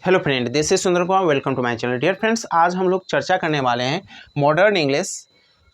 Hello friend, this is Sundar Kumar. Welcome to my channel. Dear friends, आज हम लोग चर्चा करने वाले हैं मॉडर्न इंग्लिश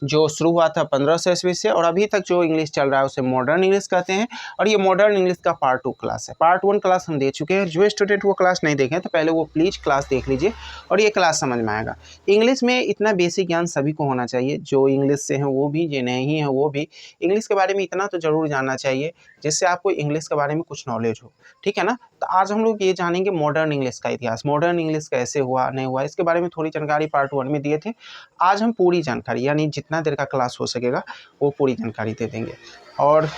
जो शुरू हुआ था 1500 ईस्वी से और अभी तक जो इंग्लिश चल रहा है उसे मॉडर्न इंग्लिश कहते हैं। और ये मॉडर्न इंग्लिश का पार्ट 2 क्लास है। पार्ट 1 क्लास हम दे चुके हैं। जो स्टूडेंट वो क्लास नहीं देखें तो पहले वो प्लीज़ क्लास देख लीजिए और ये क्लास समझ में आएगा। इंग्लिश में इतना बेसिक ज्ञान सभी को होना चाहिए, जो इंग्लिश से हैं वो भी, जो नहीं है वो भी। इंग्लिश के बारे में इतना तो ज़रूर जानना चाहिए जिससे आपको इंग्लिश के बारे में कुछ नॉलेज हो, ठीक है ना। तो आज हम लोग ये जानेंगे मॉडर्न इंग्लिश का इतिहास, मॉडर्न इंग्लिश कैसे हुआ नहीं हुआ, इसके बारे में थोड़ी जानकारी पार्ट 1 में दिए थे। आज हम पूरी जानकारी, यानी जितना देर का क्लास हो सकेगा वो पूरी जानकारी दे देंगे। और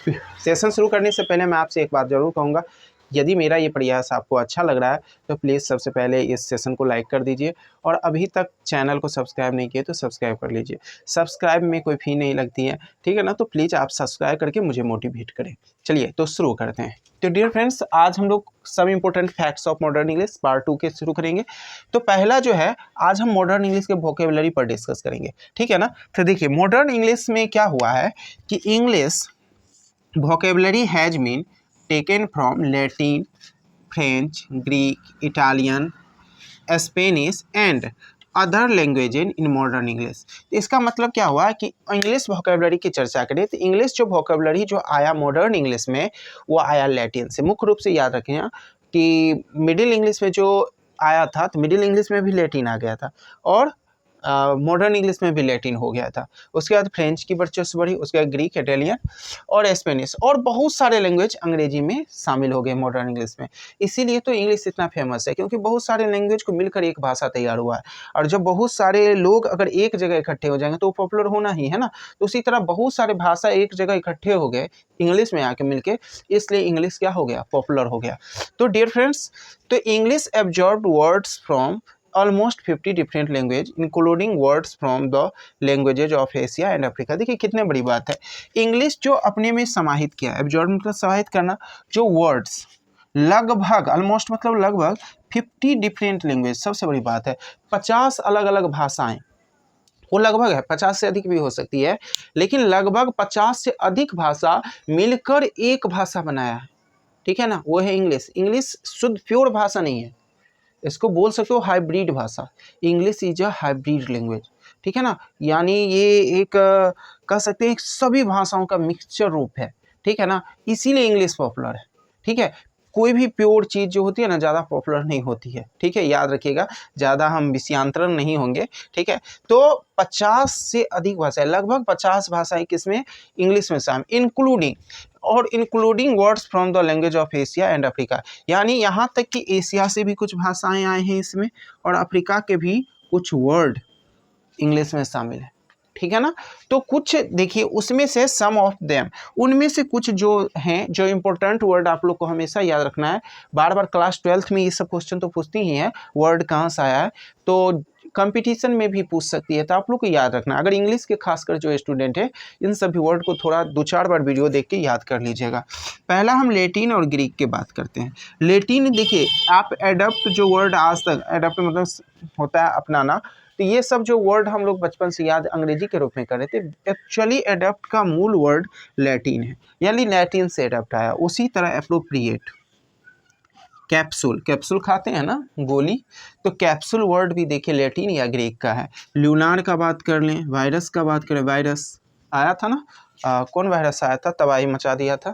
सेशन शुरू करने से पहले मैं आपसे एक बात ज़रूर कहूँगा, यदि मेरा ये प्रयास आपको अच्छा लग रहा है तो प्लीज़ सबसे पहले इस सेशन को लाइक कर दीजिए और अभी तक चैनल को सब्सक्राइब नहीं किए तो सब्सक्राइब कर लीजिए। सब्सक्राइब में कोई फ़ी नहीं लगती है, ठीक है ना। तो प्लीज़ आप सब्सक्राइब करके मुझे मोटिवेट करें। चलिए तो शुरू करते हैं। तो डियर फ्रेंड्स, आज हम लोग सब important facts of modern English part 2 के शुरू करेंगे। तो पहला जो है, आज हम मॉडर्न इंग्लिश के वोकेबलरी पर डिस्कस करेंगे, ठीक है ना। तो देखिए मॉडर्न इंग्लिश में क्या हुआ है कि English vocabulary has been taken from Latin, French, Greek, Italian, Spanish and other language in modern English. इसका मतलब क्या हुआ कि इंग्लिश वोकेबलरी की चर्चा करें तो इंग्लिश जो वोकेबलरी जो आया मॉडर्न इंग्लिश में वो आया लैटिन से। मुख्य रूप से याद रखें कि मिडिल इंग्लिश में जो आया था तो मिडिल इंग्लिश में भी लैटिन आ गया था और मॉडर्न इंग्लिश में भी लैटिन हो गया था। उसके बाद फ्रेंच की वर्चस्व बढ़ी, उसके बाद ग्रीक, इटालियन और स्पेनिश और बहुत सारे लैंग्वेज अंग्रेजी में शामिल हो गए मॉडर्न इंग्लिश में। इसीलिए तो इंग्लिश इतना फेमस है, क्योंकि बहुत सारे लैंग्वेज को मिलकर एक भाषा तैयार हुआ है। और जब बहुत सारे लोग अगर एक जगह इकट्ठे हो जाएंगे तो वो पॉपुलर होना ही है ना। तो उसी तरह बहुत सारे भाषा एक जगह इकट्ठे हो गए इंग्लिश में आके मिलके, इसलिए इंग्लिश क्या हो गया, पॉपुलर हो गया। तो डियर फ्रेंड्स, तो English absorbed words from almost 50 different language including words from the languages of Asia and Africa। देखिए कितने बड़ी बात है, इंग्लिश जो अपने में समाहित किया, एब्जॉर्ब मतलब समाहित करना, जो वर्ड्स लगभग ऑलमोस्ट मतलब लगभग 50 डिफरेंट लैंग्वेज, सबसे बड़ी बात है 50 अलग अलग भाषाएं। वो लगभग है, 50 से अधिक भी हो सकती है, लेकिन लगभग 50 से अधिक भाषा मिलकर एक भाषा बनाया है, ठीक है ना, वो है इंग्लिश। इंग्लिश शुद्ध प्योर भाषा नहीं है, इसको बोल सकते हो हाइब्रिड भाषा। English is a hybrid language, ठीक है ना। यानी ये एक कह सकते हैं सभी भाषाओं का मिक्सचर रूप है, ठीक है ना। इसीलिए इंग्लिश पॉपुलर है, ठीक है। कोई भी प्योर चीज़ जो होती है ना ज़्यादा पॉपुलर नहीं होती है, ठीक है, याद रखिएगा। ज़्यादा हम विषयांतरण नहीं होंगे, ठीक है। तो 50 से अधिक भाषाएं, लगभग 50 भाषाएं किसमें, इंग्लिश में शामिल, including words from the language of Asia and Africa. यानी यहाँ तक कि एशिया से भी कुछ भाषाएं आए हैं इसमें और अफ्रीका के भी कुछ वर्ड इंग्लिश में शामिल है, ठीक है ना। तो कुछ देखिए उसमें से सम ऑफ देम, उनमें से कुछ जो हैं, जो इंपॉर्टेंट वर्ड आप लोग को हमेशा याद रखना है। बार बार क्लास 12th में ये सब क्वेश्चन तो पूछती ही हैं, वर्ड कहाँ से आया है, तो कंपटीशन में भी पूछ सकती है, तो आप लोग को याद रखना। अगर इंग्लिश के खासकर जो स्टूडेंट है, इन सभी वर्ड को थोड़ा 2-4 बार वीडियो देख के याद कर लीजिएगा। पहला हम लैटिन और ग्रीक की बात करते हैं। लैटिन देखिए, आप एडप्ट जो वर्ड आज तक, एडप्ट मतलब होता है अपनाना, तो ये सब जो वर्ड हम लोग बचपन से याद अंग्रेजी के रूप में कर रहे थे, एक्चुअली एडप्ट का मूल वर्ड लैटिन है, यानी लैटिन से एडप्ट आया। उसी तरह अप्रोप्रिएट, कैप्सूल, कैप्सूल खाते हैं ना गोली, तो कैप्सूल वर्ड भी देखिए लैटिन या ग्रीक का है। ल्यूनार का बात कर लें, वायरस का बात करें, वायरस आया था ना, कौन वायरस आया था, तबाही मचा दिया था,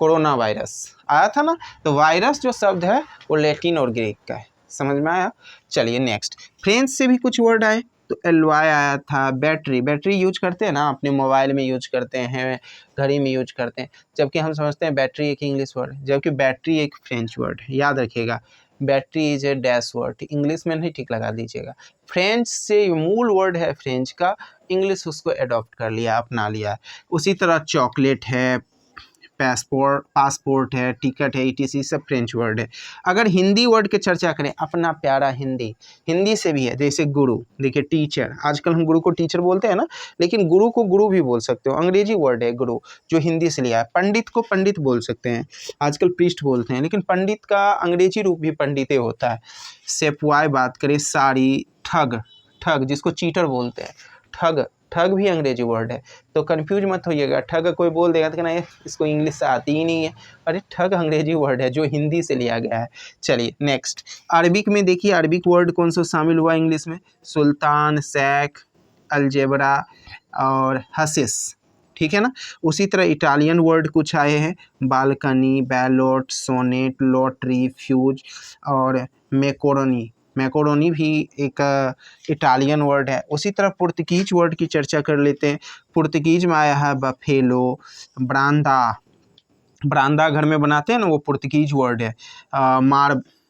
कोरोना वायरस आया था ना। तो वायरस जो शब्द है वो लैटिन और ग्रीक का है, समझ में आया। चलिए नेक्स्ट, फ्रेंच से भी कुछ वर्ड आए, तो एलवाई आया था। बैटरी, बैटरी यूज करते हैं ना, अपने मोबाइल में यूज करते हैं, घड़ी में यूज करते हैं, जबकि हम समझते हैं बैटरी एक इंग्लिश वर्ड है, जबकि बैटरी एक फ्रेंच वर्ड है, याद रखिएगा। Battery is a dash word, English में नहीं टिक लगा दीजिएगा। फ्रेंच से मूल वर्ड है फ्रेंच का, इंग्लिश उसको एडॉप्ट कर लिया, अपना लिया। उसी तरह चॉकलेट है, पासपोर्ट है, टिकट है, ETC सब फ्रेंच वर्ड है। अगर हिंदी वर्ड की चर्चा करें, अपना प्यारा हिंदी, हिंदी से भी है, जैसे गुरु, देखिए टीचर, आजकल हम गुरु को टीचर बोलते हैं ना, लेकिन गुरु को गुरु भी बोल सकते हो, अंग्रेजी वर्ड है गुरु, जो हिंदी से लिया है। पंडित को पंडित बोल सकते हैं, आजकल पृष्ठ बोलते हैं, लेकिन पंडित का अंग्रेजी रूप भी पंडिते होता है। सेपुआई बात करें, साड़ी, ठग, ठग जिसको चीटर बोलते हैं, ठग, ठग भी अंग्रेजी वर्ड है, तो कंफ्यूज मत होइएगा। ठग कोई बोल देगा तो कहना ये इसको इंग्लिश से आती ही नहीं है, अरे ठग अंग्रेजी वर्ड है जो हिंदी से लिया गया है। चलिए नेक्स्ट, अरबिक में देखिए अरबिक वर्ड कौन सा शामिल हुआ इंग्लिश में, सुल्तान, शेख, अलजेबरा और हसीस, ठीक है ना। उसी तरह इटालियन वर्ड कुछ आए हैं, balcony, ballot, sonnet, lottery, fuse और मैकोरोनी। मैकोरोनी भी एक इटालियन वर्ड है। उसी तरह पुर्तगीज वर्ड की चर्चा कर लेते हैं। पुर्तगीज में आया है बफेलो, ब्रांदा, ब्रांदा घर में बनाते हैं ना, वो पुर्तगीज वर्ड है।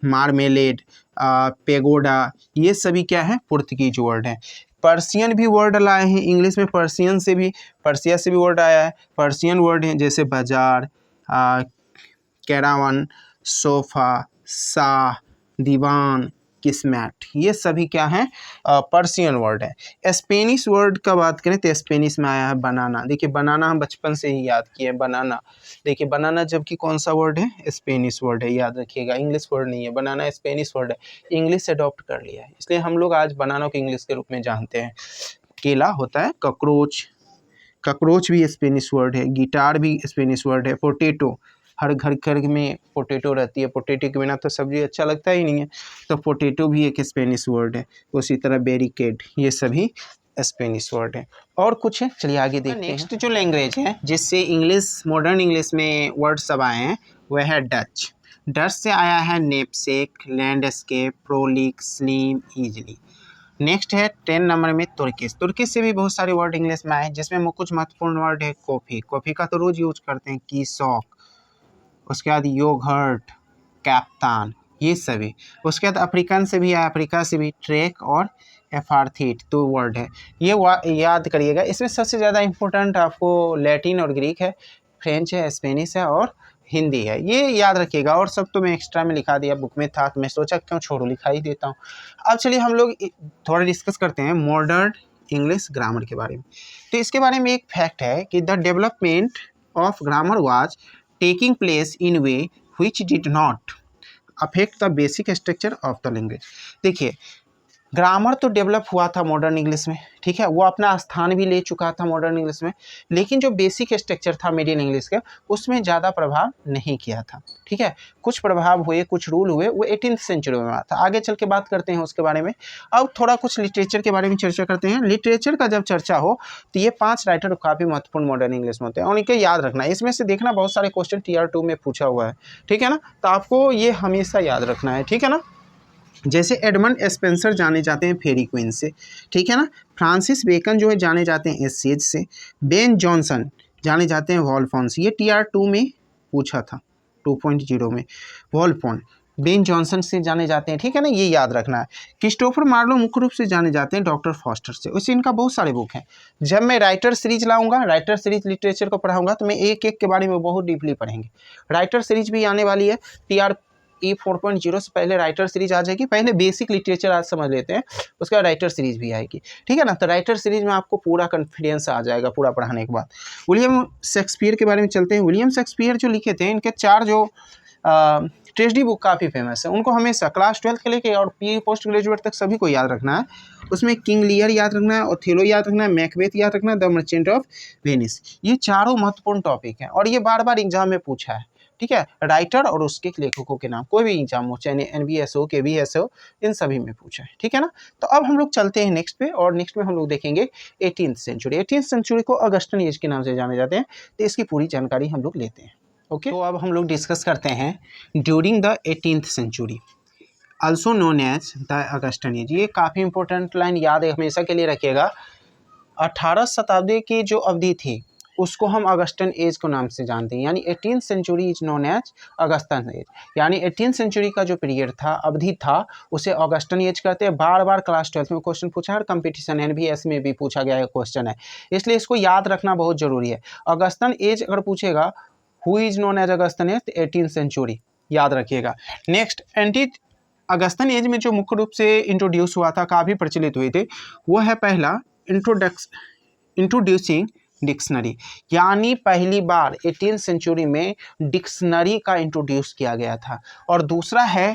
मारमेलेड, पेगोडा, ये सभी क्या है, पुर्तगीज वर्ड है। पर्शियन भी वर्ड लाए हैं इंग्लिश में, पर्शियन से भी, पर्सिया से भी वर्ड आया है। पर्शियन वर्ड हैं जैसे बाजार, कैरावन, सोफ़ा, शाह, दीवान, किस्मैट, ये सभी क्या हैं, पर्शियन वर्ड है। स्पेनिश वर्ड का बात करें तो स्पेनिश में आया है बनाना। देखिए बनाना हम बचपन से ही याद किए हैं, बनाना। देखिए बनाना जबकि कौन सा वर्ड है, स्पेनिश वर्ड है, याद रखिएगा, इंग्लिश वर्ड नहीं है। बनाना स्पेनिश वर्ड है, इंग्लिश से अडॉप्ट कर लिया है, इसलिए हम लोग आज बनाना को इंग्लिश के रूप में जानते हैं। केला होता है कॉकरोच, कॉकरोच भी स्पेनिश वर्ड है। गिटार भी स्पेनिश वर्ड है। पोटैटो, हर घर घर में पोटैटो रहती है, पोटैटो के बिना तो सब्जी अच्छा लगता ही नहीं है, तो पोटैटो भी एक स्पेनिश वर्ड है। उसी तरह बैरिकेड, ये सभी स्पेनिश वर्ड है। और कुछ है, चलिए आगे देखते हैं। नेक्स्ट जो लैंग्वेज है जिससे इंग्लिश, मॉडर्न इंग्लिश में वर्ड सब आए हैं, वह है डच। डच से आया है knapsack, landscape, frolic, slim, easily. Next है 10 नंबर में तुर्किश। तुर्किश से भी बहुत सारे वर्ड इंग्लिश में आए, जिसमें कुछ महत्वपूर्ण वर्ड है। कॉफ़ी, कॉफ़ी का तो रोज़ यूज करते हैं, की शौक। उसके बाद योगर्ट, कैप्तान, ये सभी। उसके बाद अफ्रीकन से भी आया, अफ्रीका से भी, ट्रैक और एफार्थीट, 2 वर्ड है। ये याद करिएगा। इसमें सबसे ज़्यादा इम्पोर्टेंट आपको लैटिन और ग्रीक है, फ्रेंच है, स्पेनिश है और हिंदी है, ये याद रखिएगा। और सब तो मैं एक्स्ट्रा में लिखा दिया, बुक में था, तो मैं सोचा क्यों छोड़ो, लिखा ही देता हूँ। अब चलिए हम लोग थोड़ा डिस्कस करते हैं मॉडर्न इंग्लिश ग्रामर के बारे में। तो इसके बारे में एक फैक्ट है कि the development of grammar was taking place in way which did not affect the basic structure of the language. देखिए ग्रामर तो डेवलप हुआ था मॉडर्न इंग्लिश में, ठीक है, वो अपना स्थान भी ले चुका था मॉडर्न इंग्लिश में, लेकिन जो बेसिक स्ट्रक्चर था मीडियम इंग्लिश का, उसमें ज़्यादा प्रभाव नहीं किया था, ठीक है। कुछ प्रभाव हुए, कुछ रूल हुए, वो 18th सेंचुरी में आता। आगे चल के बात करते हैं उसके बारे में। अब थोड़ा कुछ लिटरेचर के बारे में चर्चा करते हैं। लिटरेचर का जब चर्चा हो तो ये 5 राइटर काफ़ी महत्वपूर्ण मॉडर्न इंग्लिश में होते हैं, और इनके याद रखना है। इसमें से देखना बहुत सारे क्वेश्चन Tier 2 में पूछा हुआ है, ठीक है ना, तो आपको ये हमेशा याद रखना है, ठीक है ना। जैसे एडमंड स्पेंसर जाने जाते हैं फेरी क्वीन से, ठीक है ना। फ्रांसिस बेकन जो है जाने जाते हैं एसेज से। बेन जॉनसन जाने जाते हैं वॉलफॉन से। ये Tier 2 में पूछा था, 2.0 में। वॉलफॉन, बेन जॉनसन से जाने जाते हैं, ठीक है ना, ये याद रखना है। क्रिस्टोफर मार्लो मुख्य रूप से जाने जाते हैं डॉक्टर फॉस्टर से। उससे इनका बहुत सारे बुक हैं। जब मैं राइटर सीरीज लाऊंगा, राइटर सीरीज लिटरेचर को पढ़ाऊंगा, तो मैं एक एक के बारे में बहुत डीपली पढ़ेंगे। राइटर सीरीज भी आने वाली है। TRE 4.0 से पहले राइटर सीरीज आ जाएगी। पहले बेसिक लिटरेचर आज समझ लेते हैं, उसके बाद राइटर सीरीज भी आएगी, ठीक है ना। तो राइटर सीरीज में आपको पूरा कॉन्फिडेंस आ जाएगा पूरा पढ़ाने के बाद। विलियम शेक्सपियर के बारे में चलते हैं। विलियम शेक्सपियर जो लिखे थे, इनके 4 जो ट्रेजेडी बुक काफ़ी फेमस है। उनको हमेशा क्लास 12 के लेके और PE पोस्ट ग्रेजुएट तक सभी को याद रखना है। उसमें किंग लियर याद रखना है, ओथेलो याद रखना है, मैकबेथ याद रखना है, द मर्चेंट ऑफ वेनिस। ये चारों महत्वपूर्ण टॉपिक हैं और ये बार बार एग्जाम में पूछा है, ठीक है। राइटर और उसके लेखकों के नाम, कोई भी एग्जाम हो, चाहे NBS हो, KBS हो, इन सभी में पूछा है, ठीक है ना। तो अब हम लोग चलते हैं नेक्स्ट पे, और नेक्स्ट में हम लोग देखेंगे 18th सेंचुरी। 18th सेंचुरी को अगस्टन एज के नाम से जाने जाते हैं, तो इसकी पूरी जानकारी हम लोग लेते हैं, ओके। तो अब हम लोग डिस्कस करते हैं during the 18th century, also known as the Augustan age. ये काफ़ी इंपॉर्टेंट लाइन याद है, हमेशा के लिए रखिएगा। 18th शताब्दी की जो अवधि थी उसको हम अगस्टन एज को नाम से जानते हैं, यानी 18th century is known as Augustan age. यानी 18th सेंचुरी का जो पीरियड था, अवधि था, उसे अगस्टन एज कहते हैं। बार बार क्लास 12 में क्वेश्चन पूछा है और कंपटीशन NBS में भी पूछा गया है क्वेश्चन है, इसलिए इसको याद रखना बहुत जरूरी है। अगस्टन एज अगर पूछेगा who is known as Augustan age, 18th century याद रखिएगा। नेक्स्ट, अगस्टन एज में जो मुख्य रूप से इंट्रोड्यूस हुआ था, काफ़ी प्रचलित हुए थे, वो है पहला इंट्रोड्यूसिंग डिक्शनरी, यानी पहली बार 18th सेंचुरी में डिक्शनरी का इंट्रोड्यूस किया गया था। और दूसरा है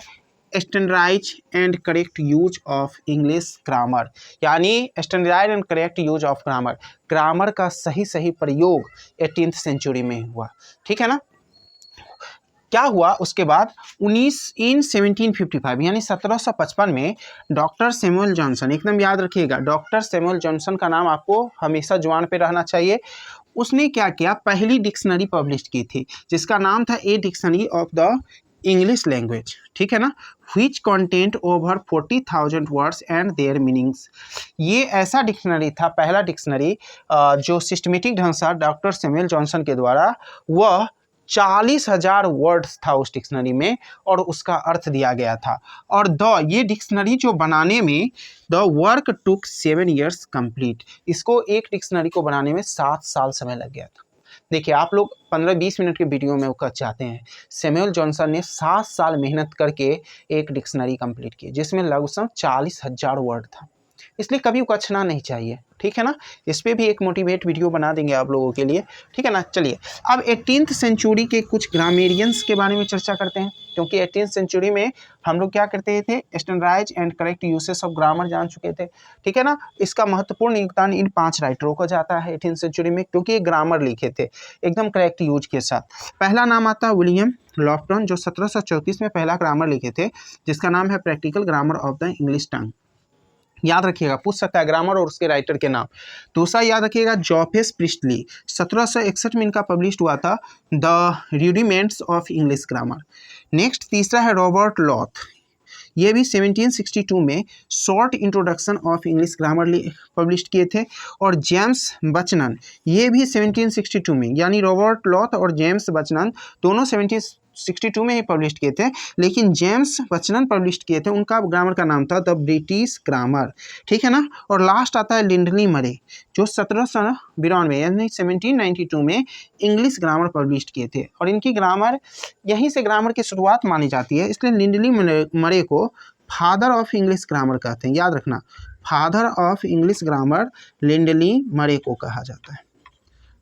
standardise and correct use of English grammar, यानी standardise and correct use of grammar, grammar का सही प्रयोग 18th सेंचुरी में हुआ। ठीक है ना। क्या हुआ उसके बाद 1755 यानी 1755 में डॉक्टर सैमुअल जॉनसन, एकदम याद रखिएगा, डॉक्टर सैमुअल जॉनसन का नाम आपको हमेशा जुबान पे रहना चाहिए। उसने क्या किया, पहली डिक्शनरी पब्लिश की थी जिसका नाम था a dictionary of the English language. ठीक है ना। Which content over 40,000 words and there meanings. ये ऐसा डिक्शनरी था, पहला डिक्शनरी जो सिस्टमेटिक ढंग से डॉक्टर सैमुअल जॉनसन के द्वारा, वह 40,000 वर्ड्स था उस डिक्शनरी में और उसका अर्थ दिया गया था। और ये डिक्शनरी जो बनाने में the work took 7 years complete, इसको एक डिक्शनरी को बनाने में 7 साल समय लग गया था। देखिए आप लोग 15-20 मिनट के वीडियो में कर चाहते हैं, सैमुअल जॉनसन ने 7 साल मेहनत करके एक डिक्शनरी कंप्लीट की जिसमें लगभग 40,000 वर्ड था, इसलिए कभी उकछना नहीं चाहिए। ठीक है ना। इस पर भी एक मोटिवेट वीडियो बना देंगे आप लोगों के लिए। ठीक है ना। चलिए अब 18th सेंचुरी के कुछ ग्रामेरियंस के बारे में चर्चा करते हैं, क्योंकि 18th सेंचुरी में हम लोग क्या करते थे, standardise and correct uses of grammar जान चुके थे। ठीक है ना। इसका महत्वपूर्ण योगदान इन 5 राइटरों को जाता है 18th सेंचुरी में, क्योंकि ये ग्रामर लिखे थे एकदम करेक्ट यूज के साथ। पहला नाम आता है विलियम लॉफ्टन, जो 1734 में पहला ग्रामर लिखे थे जिसका नाम है practical grammar of the English tongue. याद रखिएगा, पूछ सकता है ग्रामर और उसके राइटर के नाम। दूसरा याद रखिएगा जॉफेस प्रिस्टली, 1761 में इनका पब्लिश हुआ था the rudiments of English grammar. Next तीसरा है रॉबर्ट लॉथ, ये भी 1762 में short introduction of English grammar publish किए थे। और जेम्स बचनन, ये भी 1762 में, यानी रॉबर्ट लॉथ और जेम्स बचनन दोनों 1762 में ही पब्लिश किए थे, लेकिन जेम्स बचनन पब्लिश किए थे, उनका ग्रामर का नाम था द ब्रिटिश ग्रामर। ठीक है ना। और लास्ट आता है लिंडली मरे, जो 1792 यानी 1792 में इंग्लिश ग्रामर पब्लिश किए थे, और इनकी ग्रामर यहीं से ग्रामर की शुरुआत मानी जाती है, इसलिए लिंडली मरे को फादर ऑफ इंग्लिश ग्रामर कहते हैं। याद रखना, फादर ऑफ इंग्लिश ग्रामर लिंडली मरे को कहा जाता है।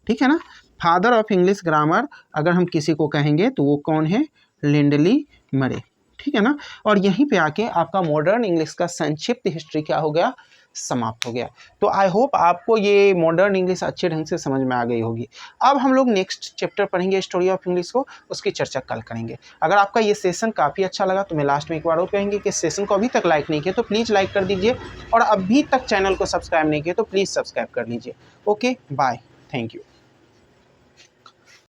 ठीक है ना। फादर ऑफ इंग्लिश ग्रामर अगर हम किसी को कहेंगे तो वो कौन है, लिंडली मरे। ठीक है ना। और यहीं पे आके आपका मॉडर्न इंग्लिश का संक्षिप्त हिस्ट्री क्या हो गया, समाप्त हो गया। तो आई होप आपको ये मॉडर्न इंग्लिश अच्छे ढंग से समझ में आ गई होगी। अब हम लोग नेक्स्ट चैप्टर पढ़ेंगे स्टोरी ऑफ इंग्लिश को, उसकी चर्चा कल करेंगे। अगर आपका ये सेशन काफ़ी अच्छा लगा तो मैं लास्ट में एक बार और कहेंगे कि सेशन को अभी तक लाइक नहीं किया तो प्लीज़ लाइक कर दीजिए, और अभी तक चैनल को सब्सक्राइब नहीं किया तो प्लीज़ सब्सक्राइब कर लीजिए। Okay bye, thank you.